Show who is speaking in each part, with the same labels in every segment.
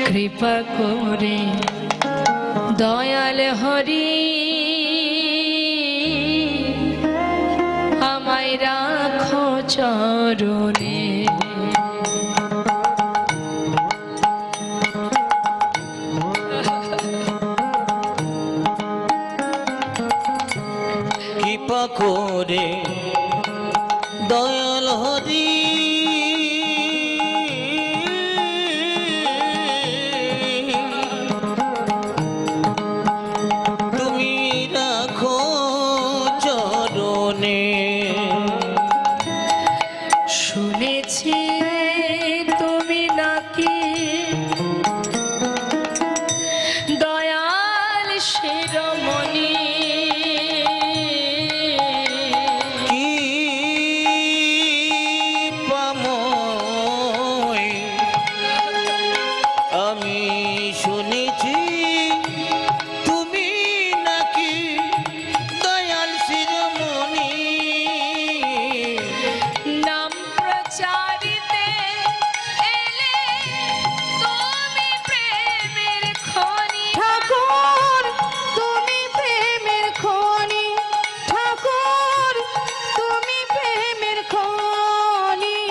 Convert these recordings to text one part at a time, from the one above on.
Speaker 1: কৃপা করে দয়াল হরি আমায় রাখো চরণে।
Speaker 2: কৃপা করে দয়াল হরি
Speaker 1: শুনেছি তুমি নাকি দয়াল শিরোমণি,
Speaker 2: কি পাময় আমি শুনেছি তুমি নাকি দয়াল শিরোমণি।
Speaker 1: নাম প্রচারিতে এলে তুমি প্রেমের খনি
Speaker 3: ঠাকুর, তুমি প্রেমের খনি ঠাকুর, তুমি প্রেমের খনি।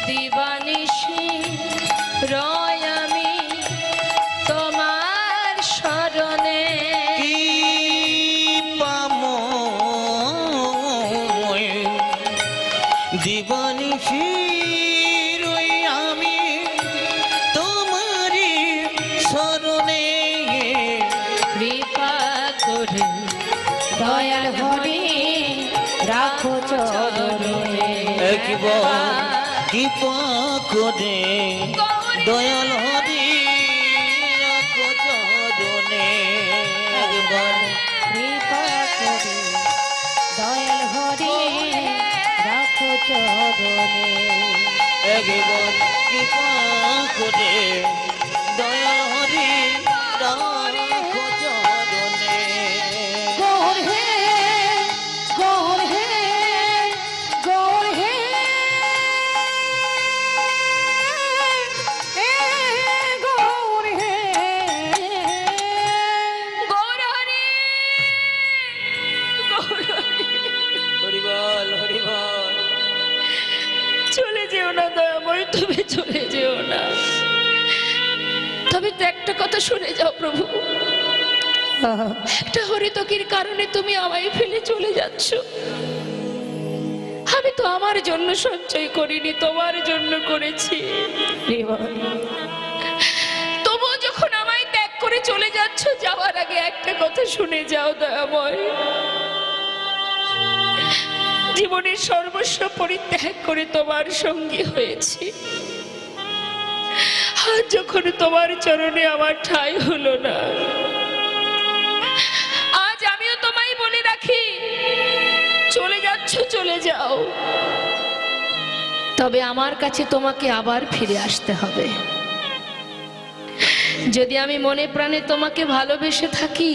Speaker 1: দিবানিশি রয় আমি তোমার শরণে।
Speaker 2: কি পাময় দিবানিশি রই আমি তোমারি শরণে।
Speaker 1: কৃপা করে
Speaker 3: দয়াল হরি রাখো চরণে।
Speaker 2: একবার কৃপা করে দয়াল হরি রাখো চরণে। একবার
Speaker 3: কৃপা করে দয়াল হরি রাখো চরণে।
Speaker 2: একবার কৃপা করে দয়াল হরি রাখো চরণে।
Speaker 3: গৌর হে, গৌর হে, গৌর হে, গৌর হে।
Speaker 1: গৌর হরি, গৌর হরি।
Speaker 2: হরিবল হরিবল।
Speaker 1: চলে যেও না দয়াময়, তুমি চলে যেও না। তবে তো একটা কথা শুনে যাও প্রভু, একটা হরিতকির কারণে তুমি আমায় ফেলে চলে যাচ্ছ। আমি তো আমার জন্য সঞ্চয় করিনি, তোমার জন্য করেছি। তবুও যখন আমায় ত্যাগ করে চলে যাচ্ছ, যাওয়ার আগে একটা কথা শুনে যাও দয়াময়। জীবনের সর্বস্ব পরিত্যাগ করে তোমার সঙ্গী হয়েছি, আর যখন তোমার চরণে আমার ঠাঁই হলো না, আজ আমিও তোমায় বলে রাখি, চলে যাচ্ছ চলে যাও, তবে আমার কাছে তোমাকে আবার ফিরে আসতে হবে। যদি আমি মনে প্রাণে তোমাকে ভালোবেসে থাকি,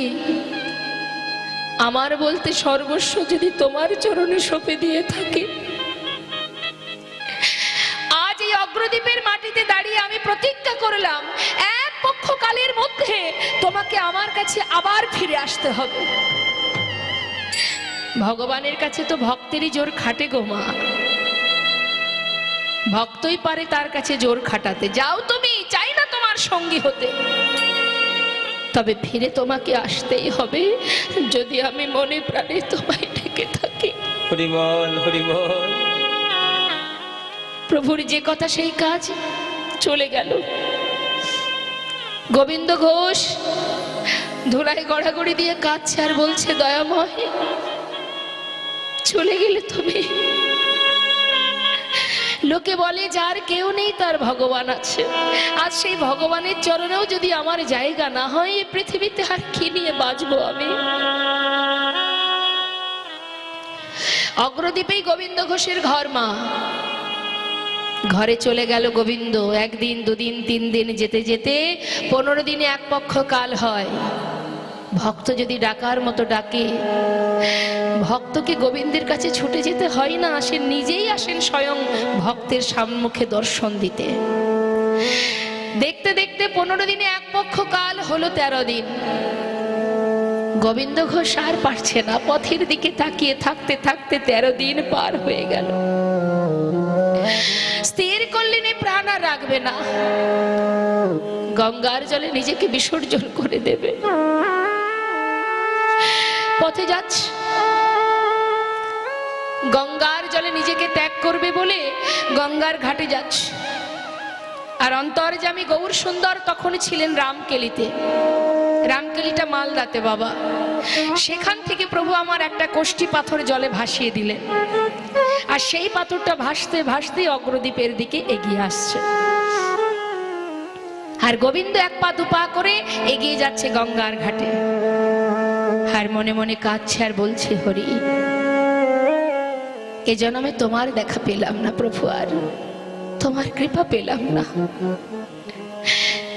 Speaker 1: আমার বলতে সর্বস্ব যদি তোমার চরণে সঁপে দিয়ে থাকি, আজ এই অগ্রদ্বীপের মাটিতে দাঁড়িয়ে আমি প্রতিজ্ঞা করলাম, এক পক্ষকালের মধ্যে তোমাকে আমার কাছে আবার ফিরে আসতে হবে। ভগবানের কাছে তো ভক্তেরই জোর খাটে গো মা, ভক্তই পারে তার কাছে জোর খাটাতে। যাও তুমি, চাই না তোমার সঙ্গী হতে, তবে ফিরে তোমাকে আসতেই হবে, যদি আমি মনে প্রাণে তোমায় ডেকে থাকি।
Speaker 2: হরিবল হরিবল।
Speaker 1: প্রভুর যে কথা সেই কাজ, চলে গেল। গোবিন্দ ঘোষ ধুলায় গড়াগড়ি দিয়ে কাঁদছে আর বলছে, দয়াময় চলে গেলে তুমি। লোকে বলে যার কেউ নেই তার ভগবান আছে, আজ সেই ভগবানের চরণেও যদি আমার জায়গা না হয়, এই পৃথিবীতে আর কি নিয়ে বাঁচবো আমি? অগ্রদ্বীপেই গোবিন্দ ঘোষের ঘর মা। ঘরে চলে গেল গোবিন্দ। একদিন, দুদিন, 3 দিন যেতে যেতে 15 দিনে এক পক্ষ কাল হয়। ভক্ত যদি ডাকার মতো ডাকে, ভক্তকে গোবিন্দের কাছে ছুটে যেতে হয় না, সে নিজেই আসেন স্বয়ং ভক্তের সম্মুখে দর্শন দিতে। দেখতে দেখতে 15 দিনে এক পক্ষ কাল হলো 13 দিন। গোবিন্দ ঘোষ আর পারছে না, পথের দিকে তাকিয়ে থাকতে থাকতে 13 দিন পার হয়ে গেল। স্থির করলেন এই প্রাণ আর রাখবে না, গঙ্গার জলে নিজেকে বিসর্জন করে দেবে। পথে যাচ্ছে, গঙ্গার জলে নিজেকে ত্যাগ করবে বলে গঙ্গার ঘাটে যাচ্ছে। আর অন্তর্যামী গৌর সুন্দর তখন ছিলেন রামকেলিতে। রামকেলিটা মালদাতে বাবা। সেখান থেকে প্রভু আমার একটা কোষ্ঠী পাথর জলে ভাসিয়ে দিলেন, আর সেই পাথরটা ভাসতে ভাসতে অগ্রদ্বীপের দিকে এগিয়ে আসছে। আর গোবিন্দ 1 পা 2 পা করে এগিয়ে যাচ্ছে গঙ্গার ঘাটে। আর মনে মনে কাঁদছে আর বলছে, হরি, এ জন্মে তোমার দেখা পেলাম না প্রভু, আর তোমার কৃপা পেলাম না।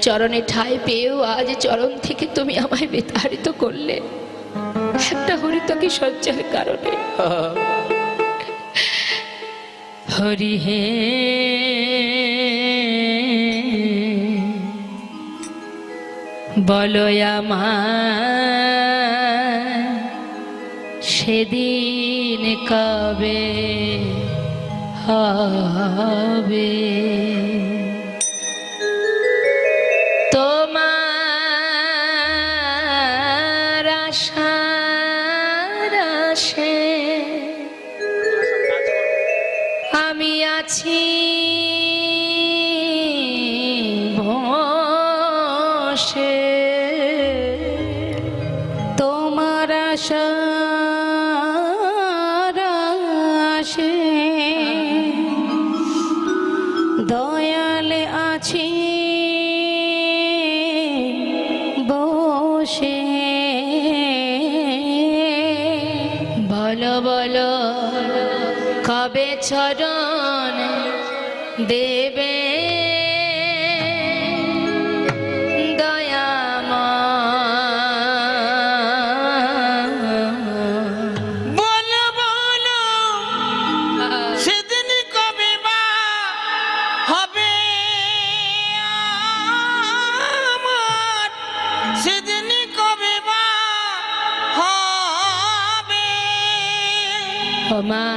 Speaker 1: চরণে ঠাঁই পেয়েও আজ চরণ থেকে তুমি আমায় বিতাড়িত করলে একটা হরিতকি সজ্জার কারণে। হরি হে, বলো আমায় সেদিন কবে হবে তোমার আশার আশে আমি আছি বসে।
Speaker 3: তোমার আশার আশে দয়ালে আছি বসে।
Speaker 1: বলো বলো কবে চরণ দেবে
Speaker 2: বলো বলো সেদিন কবে বা হবে আমার, সেদিন কবে বা হবে।
Speaker 1: ও মা,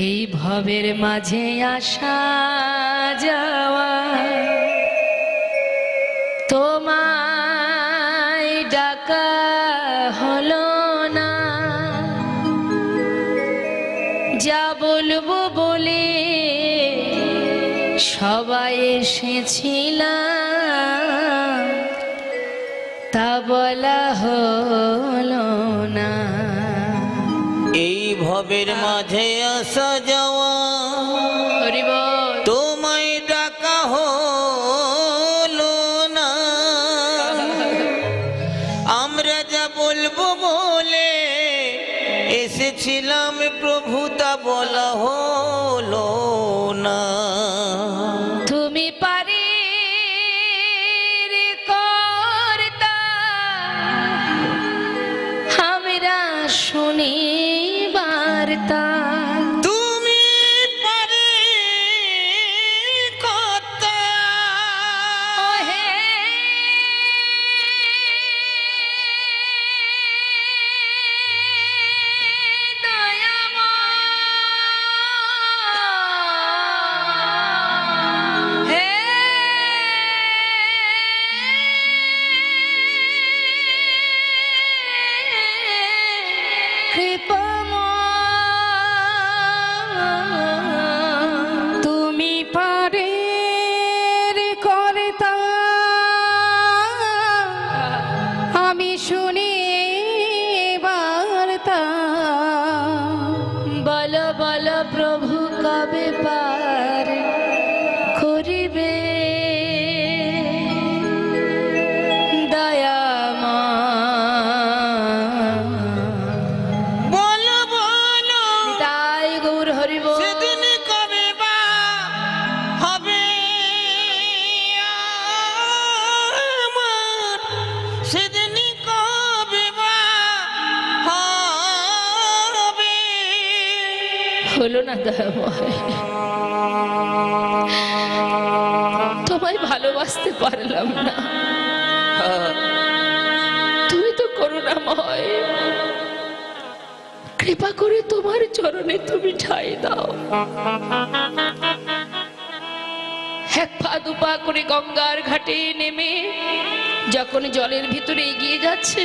Speaker 1: এই ভবের মাঝে আসা যাওয়া তোমায় ডাকা হলো না। যা বলবো বলে সবাই এসেছিলাম, তা বলা হলো না।
Speaker 2: এই ভবের মাঝে আসা যাওয়া
Speaker 1: হরি বল।
Speaker 2: তোমায় ডাকা হলো না। আমরা যা বলবো বলে এসেছিলাম প্রভু, তা বলা হলো না।
Speaker 1: তুমি পারে কর্তা, আমরা শুনি বার্তা।
Speaker 2: তুমি পারে কর্তা,
Speaker 1: ওহে দয়াময়, হে কৃপাময়,
Speaker 3: তুমি পারে কর্তা, আমি শুনি বার্তা।
Speaker 1: বলো বলো প্রভু কবে পার করিবে দয়াময়।
Speaker 2: বলো বলো
Speaker 1: হলো না দয়াময়, তোমায় ভালোবাসতে পারলাম না। তুমি তো করুণাময়, কৃপা করে তোমার চরণে তুমি ঠাঁই দাও। এক পা দুপা করে গঙ্গার ঘাটে নেমে যখন জলের ভিতরে এগিয়ে যাচ্ছে,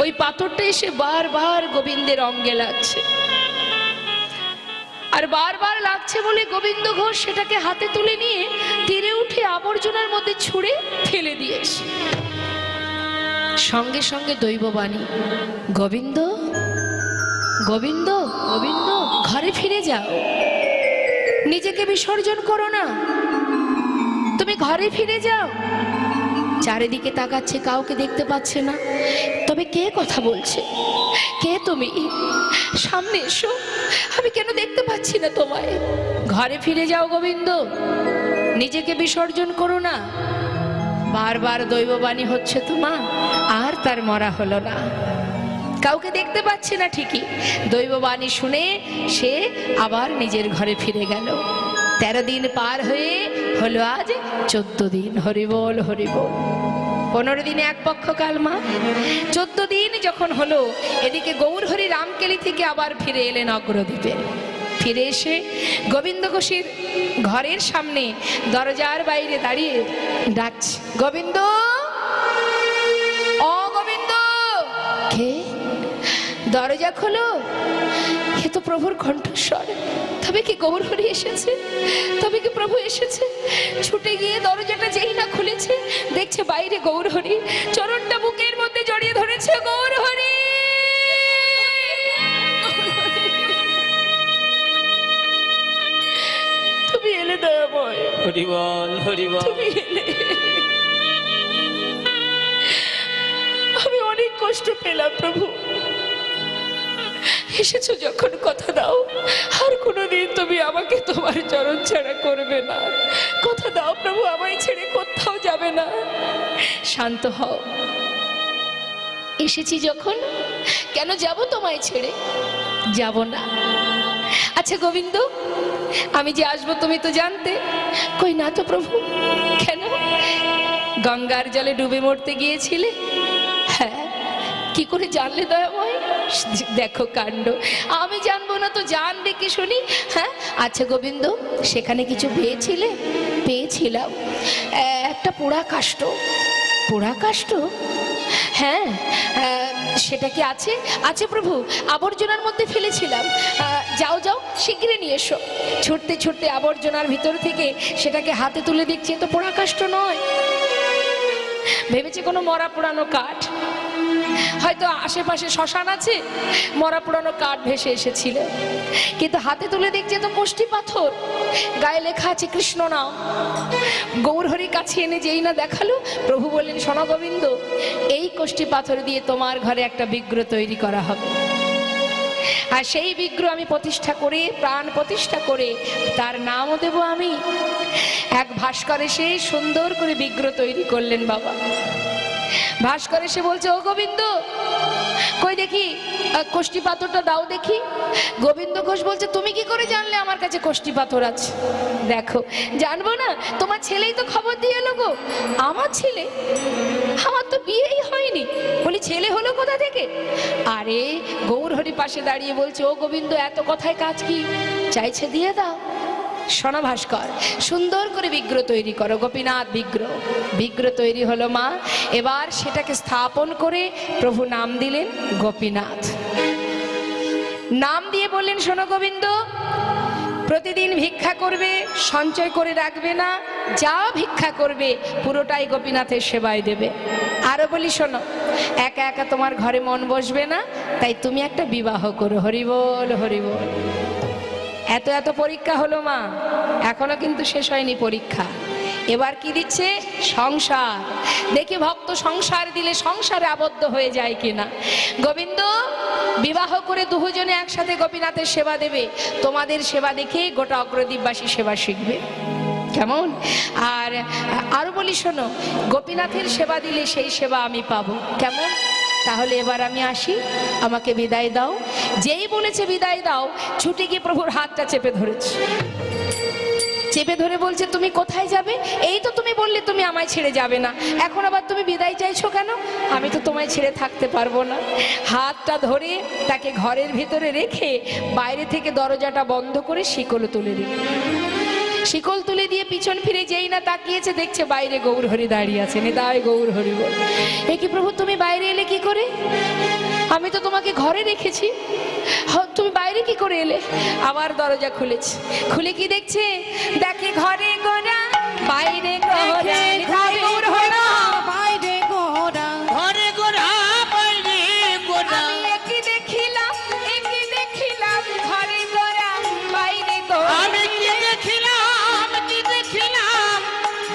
Speaker 1: ওই পাথরটা এসে বারবার গোবিন্দের অঙ্গে লাগছে, আর বারবার লাগছে বলে গোবিন্দ ঘোষ সেটাকে হাতে তুলে নিয়ে তীরে উঠে আবর্জনার মধ্যে ছুঁড়ে ফেলে দিয়েছে। সঙ্গে সঙ্গে দৈববাণী, গোবিন্দ গোবিন্দ গোবিন্দ, ঘরে ফিরে যাও, নিজেকে বিসর্জন করো না, তুমি ঘরে ফিরে যাও। চারিদিকে তাকাচ্ছে, কাউকে দেখতে পাচ্ছে না। তবে কে কথা বলছে? কে তুমি? সামনে এসো, আমি কেন দেখতে পাচ্ছি না তোমায়? ঘরে ফিরে যাও গোবিন্দ, নিজেকে বিসর্জন করো না। বারবার দৈববাণী হচ্ছে তোমা, আর তার মরা হলো না। কাউকে দেখতে পাচ্ছে না ঠিকই, দৈববাণী শুনে সে আবার নিজের ঘরে ফিরে গেল। 13 দিন পার হয়ে হলো আজ 14 দিন। হরিবল হরিবল। 15 দিনে এক পক্ষ কাল মা, 14 দিন যখন হলো, এদিকে গৌরহরি রামকেলি থেকে আবার ফিরে এলেন অগ্রদ্বীপে। ফিরে এসে গোবিন্দ ঘোষের ঘরের সামনে দরজার বাইরে দাঁড়িয়ে ডাকছে, গোবিন্দ, ও গোবিন্দ। কে? দরজা খোলো। এ তো প্রভুর কণ্ঠস্বর। তবে কি গৌরহরি এসেছে? তবে কি প্রভু এসেছে? ছুটে গিয়ে দরজাটা যেই না খুলেছে, দেখছে বাইরে গৌরহরি, চরণটা বুকের মধ্যে জড়িয়ে ধরেছে। গৌরহরি, তুমি এলে দয়াময়,
Speaker 2: হরিবল হরিবল।
Speaker 1: তুমি এলে। আমি অনেক কষ্ট পেলাম প্রভু, এসেছো যখন কথা দাও আর কোনোদিন তুমি আমাকে তোমার চরণ ছাড়া করবে না। কথা দাও প্রভু, আমায় ছেড়ে কোথাও যাবে না। শান্ত হও, এসেছি যখন কেন যাব তোমায় ছেড়ে? যাব না। আচ্ছা গোবিন্দ, আমি যে আসবো তুমি তো জানতে? কই না তো প্রভু। কেন? গঙ্গার জলে ডুবে মরতে গিয়েছিলে? হ্যাঁ। কি করে জানলে দয়াময়? দেখো কাণ্ড, আমি জানবো না তো জানবে কি শুনি? হ্যাঁ, আচ্ছা গোবিন্দ, সেখানে কিছু পেয়েছিলে? পেয়েছিলাম একটা পোড়া কাষ্ঠ। পোড়া কাষ্ঠ? হ্যাঁ, সেটা কি আছে? আছে প্রভু, আবর্জনার মধ্যে ফেলেছিলাম। যাও যাও, শীঘ্রই নিয়ে এসো। ছুটতে ছুটতে আবর্জনার ভিতর থেকে সেটাকে হাতে তুলে দেখছি, তো পোড়া কাষ্ঠ নয়। ভেবেছি কোনো মরা পোড়ানো কাঠ, হয়তো আশেপাশে শ্মশান আছে, মরা পুরানো কাঠ ভেসে এসেছিল। কিন্তু হাতে তুলে দেখছে তো কোষ্ঠী পাথর, গায়ে লেখা আছে কৃষ্ণ নাম। গৌরহরি কাছে এনে যেই না দেখালো, প্রভু বললেন, শোনো গোবিন্দ, এই কোষ্ঠী পাথর দিয়ে তোমার ঘরে একটা বিগ্রহ তৈরি করা হবে, আর সেই বিগ্রহ আমি প্রতিষ্ঠা করে, প্রাণ প্রতিষ্ঠা করে তার নামও দেব আমি। এক ভাস্কর এসে সুন্দর করে বিগ্রহ তৈরি করলেন বাবা। ভাস্কর এসে বলছে, ও গোবিন্দ, কই দেখি কোষ্ঠী পাথরটা দাও দেখি। গোবিন্দ ঘোষ বলছে, তুমি কি করে জানলে আমার কাছে কোষ্ঠী পাথর আছে? দেখো, জানবো না? তোমার ছেলেই তো খবর দিয়ে এলো গো। আমার ছেলে? আমার তো বিয়েই হয়নি। বলি, ছেলে হলো কোথা থেকে? আরে গৌরহরি পাশে দাঁড়িয়ে বলছে, ও গোবিন্দ, এত কথায় কাজ কি? চাইছে দিয়ে দাও। সোনা ভাস্কর, সুন্দর করে বিগ্রহ তৈরি করো, গোপীনাথ বিগ্রহ। বিগ্রহ তৈরি হলো মা। এবার সেটাকে স্থাপন করে প্রভু নাম দিলেন গোপীনাথ। নাম দিয়ে বললেন, শোনো গোবিন্দ, প্রতিদিন ভিক্ষা করবে, সঞ্চয় করে রাখবে না, যা ভিক্ষা করবে পুরোটাই গোপীনাথের সেবায় দেবে। আরো বলি, শোনো, একা একা তোমার ঘরে মন বসবে না, তাই তুমি একটা বিবাহ করো। হরিবল হরিবল। এত এত পরীক্ষা হলো মা, এখনো কিন্তু শেষ হয়নি পরীক্ষা। এবার কি দিচ্ছে? সংসার। দেখি ভক্ত সংসার দিলে সংসারে আবদ্ধ হয়ে যায় কিনা। গোবিন্দ, বিবাহ করে দুজনে একসাথে গোপীনাথের সেবা দেবে। তোমাদের সেবা দেখে গোটা অগ্রদ্বীপবাসী সেবা শিখবে। কেমন? আর আরো বলি, শোনো, গোপীনাথের সেবা দিলে সেই সেবা আমি পাবো। কেমন? তাহলে এবার আমি আসি, আমাকে বিদায় দাও। যেই বলেছে বিদায় দাও, ছুটে গিয়ে প্রভুর হাতটা চেপে ধরেছে। চেপে ধরে বলছে, তুমি কোথায় যাবে? এই তো তুমি বললে তুমি আমায় ছেড়ে যাবে না, এখন আবার তুমি বিদায় চাইছো কেন? আমি তো তোমায় ছেড়ে থাকতে পারবো না। হাতটা ধরে তাকে ঘরের ভিতরে রেখে বাইরে থেকে দরজাটা বন্ধ করে শিকল তুলে দিল। শিকল তুলে দিয়ে পিছন ফিরে যেই না তাকিয়েছে, দেখছে বাইরে গৌরহরি দাঁড়িয়ে আছে। নিতাই গৌরহরি বল, এ কি প্রভু, তুমি বাইরে এলে কি করে? আমি তো তোমাকে ঘরে রেখেছি, তুমি বাইরে কি করে এলে? আবার দরজা খুলেছে, খুলে কি দেখছে? দেখে ঘরে গোরা বাইরে গোরা, নিতাই গৌরহরি
Speaker 3: বাইরে গোরা,
Speaker 2: ঘরে গোরা বাইরে গোরা,
Speaker 1: আমি একই দেখিলাম, একই দেখিলাম, ঘরে গোরা বাইরে গোরা।
Speaker 2: আমি কি দেখিলাম, কি দেখিলাম,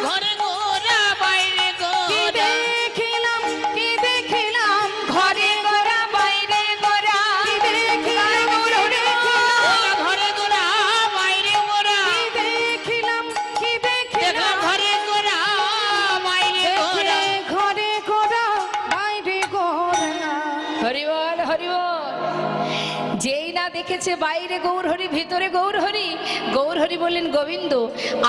Speaker 2: ঘরে গোরা বাইরে
Speaker 3: কি
Speaker 2: গোরা,
Speaker 3: দেখিলাম, কি দেখিলাম,
Speaker 1: ঘরে গোরা বাইরে গোরা,
Speaker 3: কি দেখিলাম,
Speaker 2: ওরা ঘরে গোরা বাইরে গোরা,
Speaker 3: কি দেখিলাম, কি
Speaker 2: দেখলাম
Speaker 3: দেখিলাম,
Speaker 2: ঘরে গোরা বাইরে গোরা।
Speaker 3: ঘরে গোরা বাইরে গোরা।
Speaker 1: হরিবল হরিবল। যেই না দেখেছে বাইরে গৌরহরি, ভিতরে গৌরহরি, গৌরহরি বললেন, গোবিন্দ,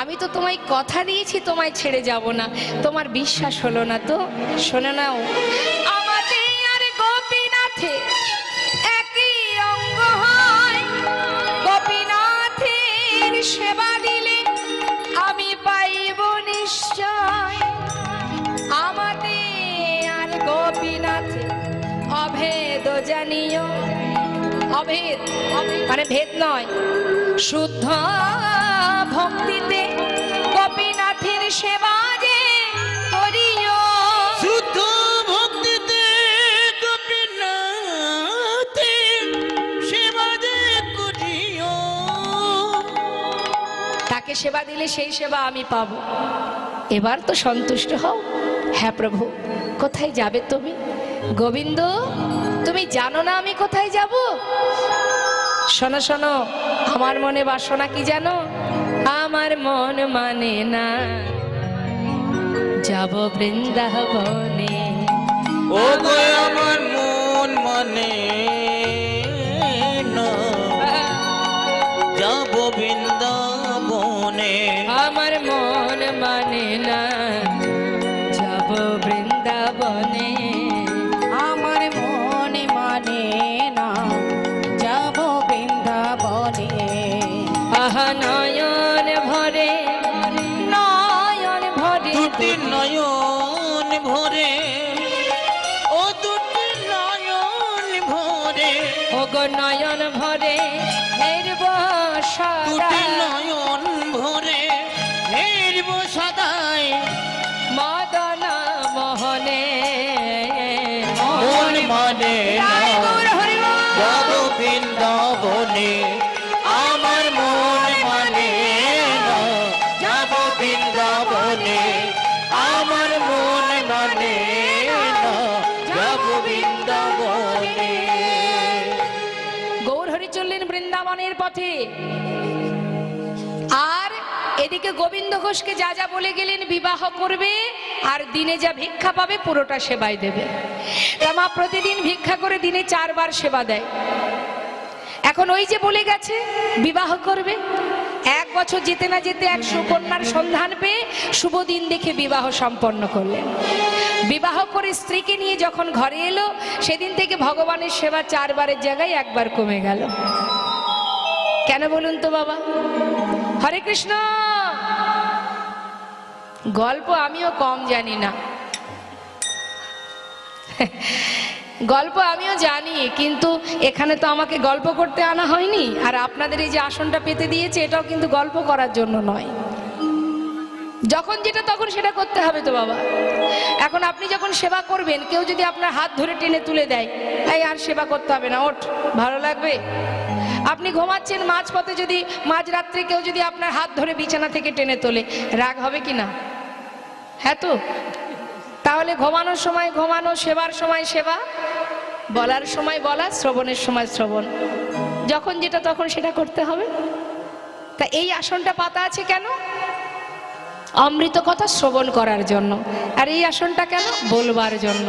Speaker 1: আমি তো তোমায় কথা দিয়েছি তোমায় ছেড়ে যাব না, তোমার বিশ্বাস হলো না তো? শোনো নাও, আমাদের আর গোপীনাথে একই অঙ্গ হয়, গোপীনাথের সেবা দিলে আমি পাইব নিশ্চয়। আমাদের আর গোপীনাথে অভেদ জানিও, অভেদ মানে ভেদ নয়, শুদ্ধ ভক্তিতে গোপীনাথের সেবা যে করিও।
Speaker 2: শুদ্ধ ভক্তিতে গোপীনাথে সেবা যে করিও।
Speaker 1: তাকে সেবা দিলে সেই সেবা আমি পাবো। এবার তো সন্তুষ্ট হও। হ্যাঁ প্রভু, কোথায় যাবে তুমি? গোবিন্দ, তুমি জানো না আমি কোথায় যাব? শোনো শোনো, আমার মনে বাসনা কি জানো? আমার মন মানে না যাব বৃন্দাবনে।
Speaker 2: ও গো আমার মন মানে না যাব বৃন্দাবনে।
Speaker 1: আমার মন মানে না যাব বৃন্দাবনে।
Speaker 3: আমার মনে মানে না যাব বৃন্দাবনে।
Speaker 1: আহা নয়ন ভরে, নয়ন ভরে,
Speaker 2: দুটি নয়ন ভরে, ও দুটি নয়ন ভরে,
Speaker 1: ও গো নয়ন ভরে হেরব সদা,
Speaker 2: দুটি নয়ন ভরে হেরব সদাই
Speaker 1: মদন মোহনে।
Speaker 2: মন মানে না যাব বৃন্দাবনে। আমার মন মানে না যাব বৃন্দাবনে। আমার মন মানে না যাব বৃন্দাবনে।
Speaker 1: গৌরহরি চললেন বৃন্দাবনের পথে, আর এদিকে গোবিন্দ ঘোষকে যা যা বলে গেলেন বিবাহ করবে আর দিনে যা ভিক্ষা পাবে পুরোটা সেবায় দেবে। তা মা প্রতিদিন ভিক্ষা করে দিনে 4 বার সেবা দেয়। এখন ওই যে বলে গেছে বিবাহ করবে, 1 বছর যেতে না যেতে এক সুকন্যার সন্ধান পেয়ে শুভ দিন দেখে বিবাহ সম্পন্ন করলেন। বিবাহ করে স্ত্রীকে নিয়ে যখন ঘরে এলো, সেদিন থেকে ভগবানের সেবা 4 বারের জায়গায় 1 বার কমে গেল। কেন বলুন তো বাবা? হরে কৃষ্ণ। গল্প আমিও কম জানি না, গল্প আমিও জানি, কিন্তু এখানে তো আমাকে গল্প করতে আনা হয়নি, আর আপনাদের এই যে আসনটা পেতে দিয়েছে এটাও কিন্তু গল্প করার জন্য নয়। যখন যেটা তখন সেটা করতে হবে তো বাবা। এখন আপনি যখন সেবা করবেন, কেউ যদি আপনার হাত ধরে টেনে তুলে দেয়, এই আর সেবা করতে হবে না, ওঠ, ভালো লাগবে? আপনি ঘুমাচ্ছেন, মাঝপথে যদি মাঝরাত্রে কেউ যদি আপনার হাত ধরে বিছানা থেকে টেনে তোলে, রাগ হবে কি না? হ্যাঁ তো। তাহলে ঘুমানোর সময় ঘুমানো, সেবার সময় সেবা, বলার সময় বলা, শ্রবণের সময় শ্রবণ, যখন যেটা তখন সেটা করতে হবে। তা এই আসনটা পাতা আছে কেন? অমৃত কথা শ্রবণ করার জন্য। আর এই আসনটা কেন? বলবার জন্য।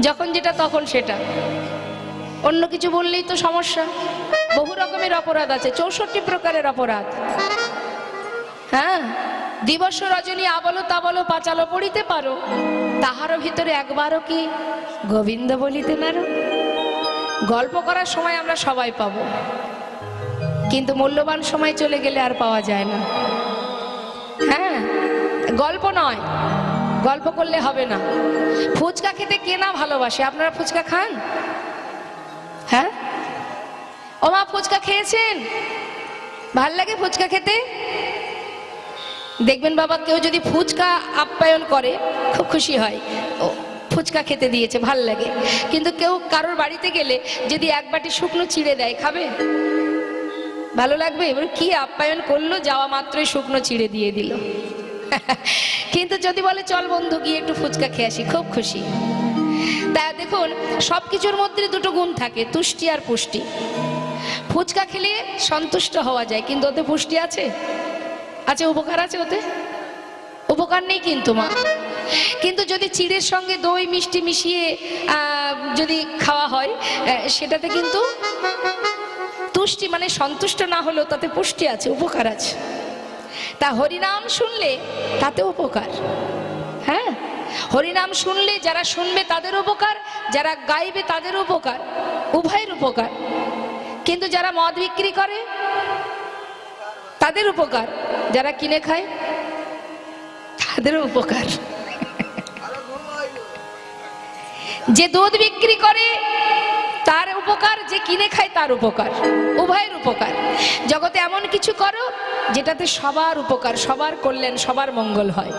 Speaker 1: যখন যেটা তখন সেটা, অন্য কিছু বললেই তো সমস্যা। বহু রকমের অপরাধ আছে, 64 প্রকারের অপরাধ। হ্যাঁ, দিবস রজনী আবলো তাবলো পাঁচালো পড়িতে পারো, তাহারও ভিতরে একবারও কি গোবিন্দ বলিতে নারো। গল্প করার সময় আমরা সবাই পাবো, কিন্তু মূল্যবান সময় চলে গেলে আর পাওয়া যায় না। হ্যাঁ, গল্প নয়, গল্প করলে হবে না। ফুচকা খেতে কে না ভালোবাসে? আপনারা ফুচকা খান? হ্যাঁ, ও মা ফুচকা খেয়েছেন? ভাল লাগে ফুচকা খেতে? দেখবেন বাবা, কেউ যদি ফুচকা আপ্যায়ন করে খুব খুশি হয়, ও ফুচকা খেতে দিয়েছে, ভাল লাগে। কিন্তু কেউ কারোর বাড়িতে গেলে যদি এক বাটি শুকনো চিড়ে দেয়, খাবে? ভালো লাগবে? এবার কি আপ্যায়ন করলো, যাওয়া মাত্রই শুকনো চিড়ে দিয়ে দিল। কিন্তু যদি বলে চল বন্ধু গিয়ে একটু ফুচকা খেয়ে আসি, খুব খুশি। তা দেখুন, সব কিছুর মধ্যে দুটো গুণ থাকে, তুষ্টি আর পুষ্টি। ফুচকা খেলে সন্তুষ্ট হওয়া যায়, কিন্তু ওতে পুষ্টি আছে? আছে, উপকার আছে ওতে? উপকার নেই কিন্তু মা। কিন্তু যদি চিড়ের সঙ্গে দই মিষ্টি মিশিয়ে যদি খাওয়া হয়, সেটাতে কিন্তু তুষ্টি, মানে সন্তুষ্ট না হলেও তাতে পুষ্টি আছে, উপকার আছে। তা হরিনাম শুনলে তাতে উপকার। হ্যাঁ, হরিনাম শুনলে যারা শুনবে তাদের উপকার, যারা গাইবে তাদের উপকার, উভয়ের উপকার। কিন্তু যারা মদ বিক্রি করে তাদের উপকার, যারা কিনে খায় তাদেরও উপকার। যে দুধ বিক্রি করে তার উপকার, যে কিনে খায় তার উপকার, উভয়ের উপকার। জগতে এমন কিছু করো যেটাতে সবার উপকার, সবার কল্যাণ, সবার মঙ্গল হয়।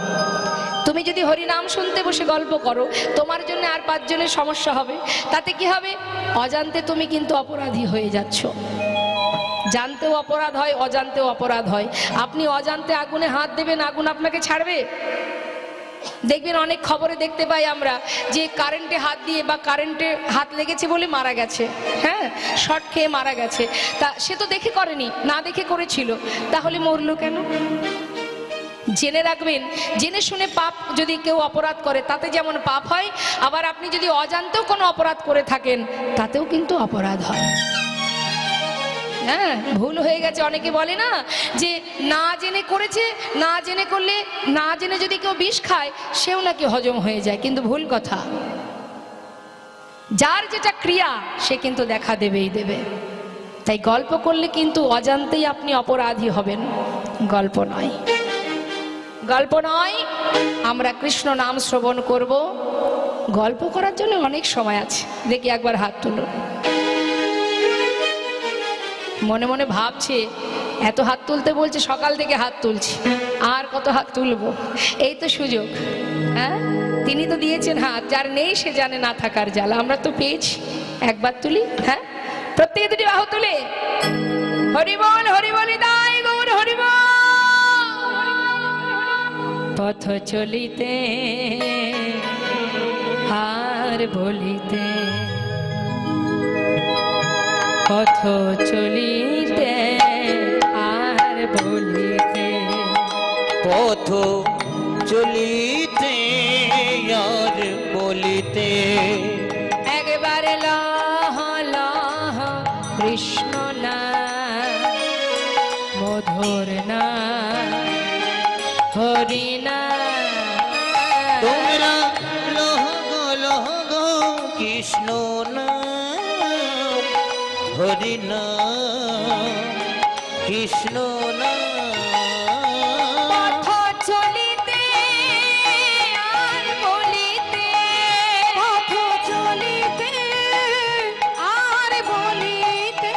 Speaker 1: তুমি যদি হরিনাম শুনতে বসে গল্প করো, তোমার জন্য আর 5 জনের সমস্যা হবে। তাতে কি হবে? অজান্তে তুমি কিন্তু অপরাধী হয়ে যাচ্ছ। জানতেও অপরাধ হয়, অজান্তেও অপরাধ হয়। আপনি অজান্তে আগুনে হাত দেবেন, আগুন আপনাকে ছাড়বে? দেখবেন অনেক খবরে দেখতে পাই আমরা যে কারেন্টে হাত দিয়ে বা কারেন্টে হাত লেগেছে বলে মারা গেছে। হ্যাঁ, শর্ট খেয়ে মারা গেছে। তা সে তো দেখে করেনি, না দেখে করেছিল, তাহলে মরলো কেন? জেনে রাখবেন, জেনে শুনে পাপ যদি কেউ অপরাধ করে তাতে যেমন পাপ হয়, আবার আপনি যদি অজান্তেও কোনো অপরাধ করে থাকেন তাতেও কিন্তু অপরাধ হয়। হ্যাঁ, ভুল হয়ে গেছে। অনেকে বলে না যে না জেনে করেছে, না জেনে করলে, না জেনে যদি কেউ বিষ খায় সেও নাকি হজম হয়ে যায়, কিন্তু ভুল কথা। যার যেটা ক্রিয়া সে কিন্তু দেখা দেবেই দেবে। তাই গল্প করলে কিন্তু অজান্তেই আপনি অপরাধী হবেন, গল্প নয়। গল্প নয়, আমরা কৃষ্ণ নাম শ্রবণ করব। গল্প করার জন্য অনেক সময় আছে। দেখি একবার হাত তুলো। মনে মনে ভাবছে এত হাত তুলতে বলছে, সকাল থেকে হাত তুলছি, আর কত হাত তুলবো? এই তো সুযোগ। হ্যাঁ, তিনি তো দিয়েছেন হাত, যার নেই সে জানে না থাকার জ্বালা। আমরা তো পেয়েছি, একবার তুলি। হ্যাঁ, প্রত্যেকে দুটি বাহু তুলে হরিবল হরিবলি দাই গৌর হরিবল। পথ চলিতে আর বলিতে, পথ চলিতে আর বলিতে,
Speaker 2: পথ চলিতে আর বলিতে,
Speaker 1: একবার লহ লহ কৃষ্ণ না, মধুর না, হরি না।
Speaker 2: তোমরা লহ গো কৃষ্ণ নাম, হরি নাম, কৃষ্ণ নাম।
Speaker 1: পথ চলিতে আর বলিতে,
Speaker 3: পথ চলিতে আর বলিতে,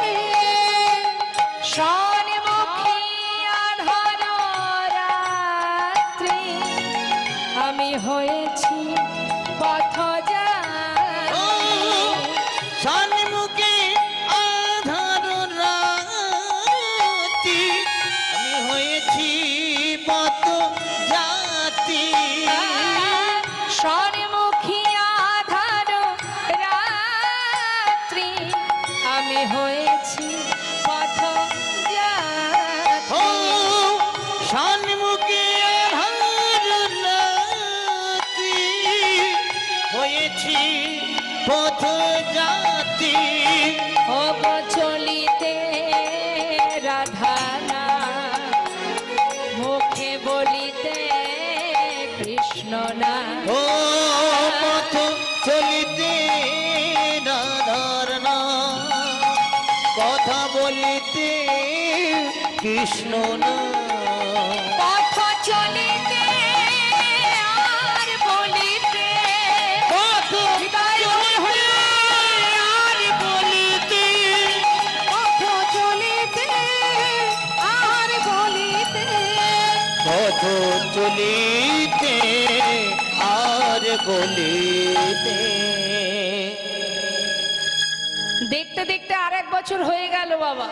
Speaker 1: সন্মুখী আঁধার রাত্রি, আমি হয়েছি পথ
Speaker 2: ও সন্মুখে আধার রাতি, আমি হয়েছি পথ জাতি।
Speaker 1: সন্মুখী আঁধার রাত্রি, আমি হয়েছি পথ
Speaker 2: ও
Speaker 1: যাত্রী।
Speaker 2: সন্মুখে আধার
Speaker 4: কথা বলিতে কৃষ্ণ না
Speaker 3: পথ চলিতে আর বলিতে
Speaker 2: পথ চলিতে আর বলিতে
Speaker 3: পথ চলিতে আর বলিতে
Speaker 4: পথ চলিতে আর বলিতে।
Speaker 1: দেখতে দেখতে আর 1 বছর হয়ে গেল বাবা।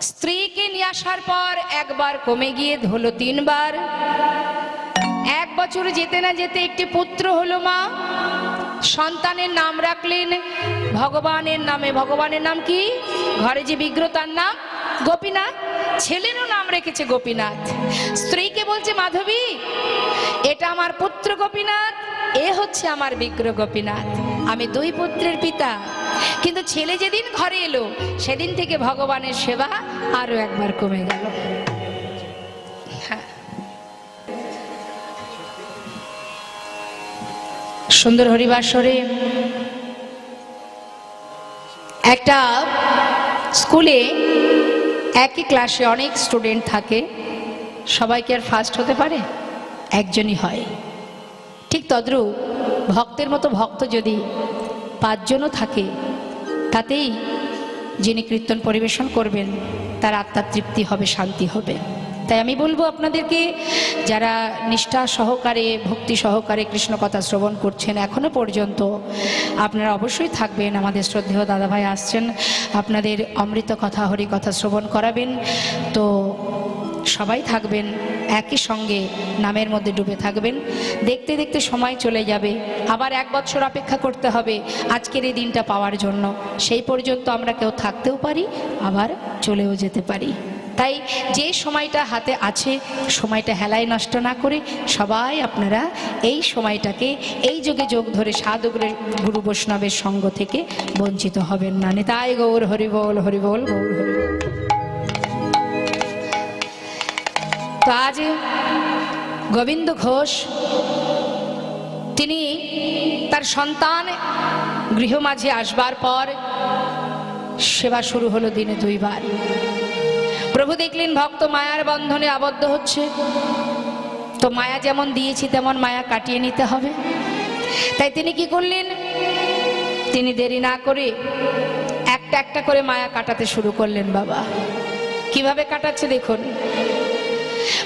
Speaker 1: স্ত্রীকে নিয়ে আসার পর একবার কমে গিয়ে হলো 3 বার। 1 বছর যেতে না যেতে একটি পুত্র হলো মা। সন্তানের নাম রাখলেন ভগবানের নামে। ভগবানের নাম কি? ঘরে যে বিগ্রহ তার নাম গোপীনাথ। ছেলেরও নাম রেখেছে গোপীনাথ। স্ত্রীকে বলছে মাধবী, এটা আমার পুত্র গোপীনাথ, এ হচ্ছে আমার বিগ্রহ গোপীনাথ। আমি 2 পুত্রের পিতা। কিন্তু ছেলে যেদিন ঘরে এলো সেদিন থেকে ভগবানের সেবা আরো একবার কমে গেল। হ্যাঁ, সুন্দর হরিবাসরে একটা স্কুলে একই ক্লাসে অনেক স্টুডেন্ট থাকে, সবাই কি আর ফার্স্ট হতে পারে? একজনই হয়। ঠিক তদ্রূপ ভক্তের মতো ভক্ত যদি 5 জনও থাকে, তাতেই যিনি কীর্তন পরিবেশন করবেন তার আত্মার তৃপ্তি হবে, শান্তি হবে। তাই আমি বলবো আপনাদেরকে, যারা নিষ্ঠা সহকারে ভক্তি সহকারে কৃষ্ণ কথা শ্রবণ করছেন এখনো পর্যন্ত, আপনারা অবশ্যই থাকবেন। আমাদের শ্রদ্ধেয় দাদাভাই আসছেন, আপনাদের অমৃত কথা হরি কথা শ্রবণ করাবেন। তো সবাই থাকবেন, একই সঙ্গে নামের মধ্যে ডুবে থাকবেন। দেখতে দেখতে সময় চলে যাবে, আবার 1 বছর অপেক্ষা করতে হবে আজকের এই দিনটা পাওয়ার জন্য। সেই পর্যন্ত আমরা কেউ থাকতেও পারি, আবার চলেও যেতে পারি। তাই যে সময়টা হাতে আছে, সময়টা হেলায় নষ্ট না করে সবাই আপনারা এই সময়টাকে, এই যুগে যোগ ধরে সাধু গুরু বৈষ্ণবের সঙ্গ থেকে বঞ্চিত হবেন না। তাই গৌর হরিবোল হরিবোল গৌর হরিবোল। তো আজ গোবিন্দ ঘোষ তিনি তার সন্তান গৃহমাঝে আসবার পর সেবা শুরু হলো দিনে 2 বার। প্রভু দেখলেন ভক্ত মায়ার বন্ধনে আবদ্ধ হচ্ছে, তো মায়া যেমন দিয়েছি তেমন মায়া কাটিয়ে নিতে হবে। তাই তিনি কি করলেন? তিনি দেরি না করে একটা একটা করে মায়া কাটাতে শুরু করলেন। বাবা কিভাবে কাটাচ্ছে দেখুন।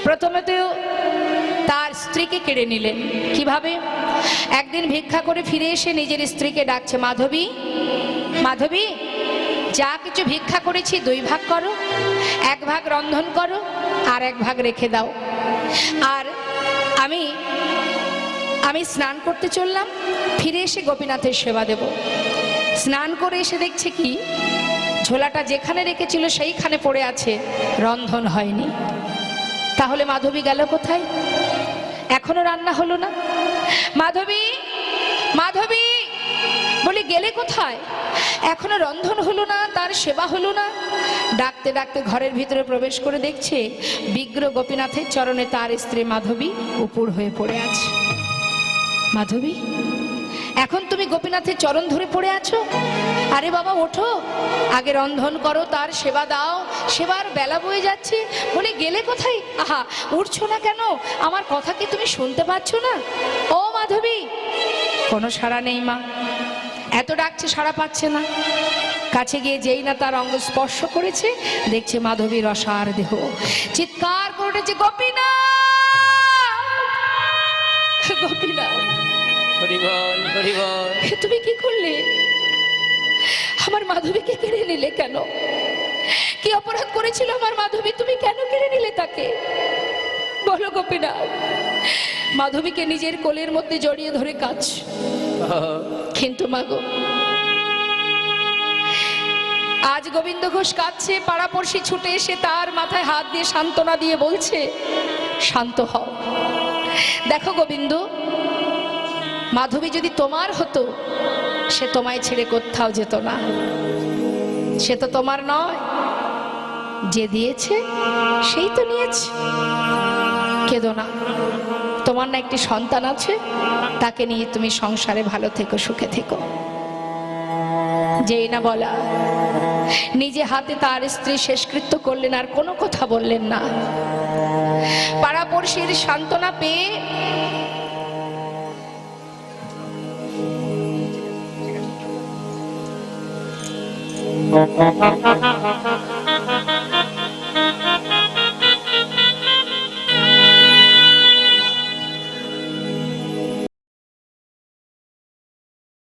Speaker 1: প্রথমে তো তার স্ত্রীকে কেড়ে নিলেন। কিভাবে? একদিন ভিক্ষা করে ফিরে এসে নিজের স্ত্রীকে ডাকছে, মাধবী মাধবী, যা কিছু ভিক্ষা করেছি 2 ভাগ করো, 1 ভাগ রন্ধন করো আর 1 ভাগ রেখে দাও। আর আমি স্নান করতে চললাম, ফিরে এসে গোপীনাথের সেবা দেব। স্নান করে এসে দেখছে কি, ঝোলাটা যেখানে রেখেছিল সেইখানে পড়ে আছে, রন্ধন হয়নি। তাহলে মাধবী গেল কোথায়? এখনো রান্না হলো না। মাধবী মাধবী বলি, গেলে কোথায়? এখনো রন্ধন হলো না, তার সেবা হলো না। ডাকতে ডাকতে ঘরের ভিতরে প্রবেশ করে দেখছে বিগ্রহ গোপীনাথের চরণে তার স্ত্রী মাধবী উপুর হয়ে পড়ে আছে। মাধবী, এখন তুমি গোপীনাথের চরণ ধরে পড়ে আছো? আরে বাবা ওঠো, আগে রন্ধন করো, তার সেবা দাও, সেবার বেলা বয়ে যাচ্ছে। বলে গেলে কোথায়? আহা, উঠছো না কেন? আমার কথা কি তুমি শুনতে পাচ্ছ না? ও মাধবী, কোনো সাড়া নেই মা। এত ডাকছে, সাড়া পাচ্ছে না। কাছে গিয়ে যেই না তার অঙ্গ স্পর্শ করেছে, দেখছে মাধবীর অসার দেহ। চিৎকার করে উঠেছে, গোপীনাথ গোপীনাথ,
Speaker 4: হরিবল হরিবল।
Speaker 1: তুমি কি করলে? আমার মাধবীকে কেড়ে নিলে কেন? কি অপরাধ করেছিল আমার মাধবী? তুমি কেন কেড়ে নিলে তাকে? বলো গোপীনাথ। মাধবীকে নিজের কোলের মধ্যে জড়িয়ে ধরে কাঁদছ। কিন্তু মাগো, আজ গোবিন্দ ঘোষ কাঁদছে, পাড়াপড়শি ছুটে এসে তার মাথায় হাত দিয়ে সান্ত্বনা দিয়ে বলছে, শান্ত হও। দেখো গোবিন্দ, মাধবী যদি তোমার হতো, সে তোমায় ছেড়ে কোথাও যেত না। সে তো তোমার নয়, যে দিয়েছে সেই তো নিয়েছে। কেঁদো না, তোমার না একটি সন্তান আছে, তাকে নিয়ে তুমি সংসারে ভালো থেকো, সুখে থেকো। যেই না বলা, নিজে হাতে তার স্ত্রী শেষকৃত্য করলেন, আর কোনো কথা বললেন না। পাড়াপড়শির সান্ত্বনা পেয়ে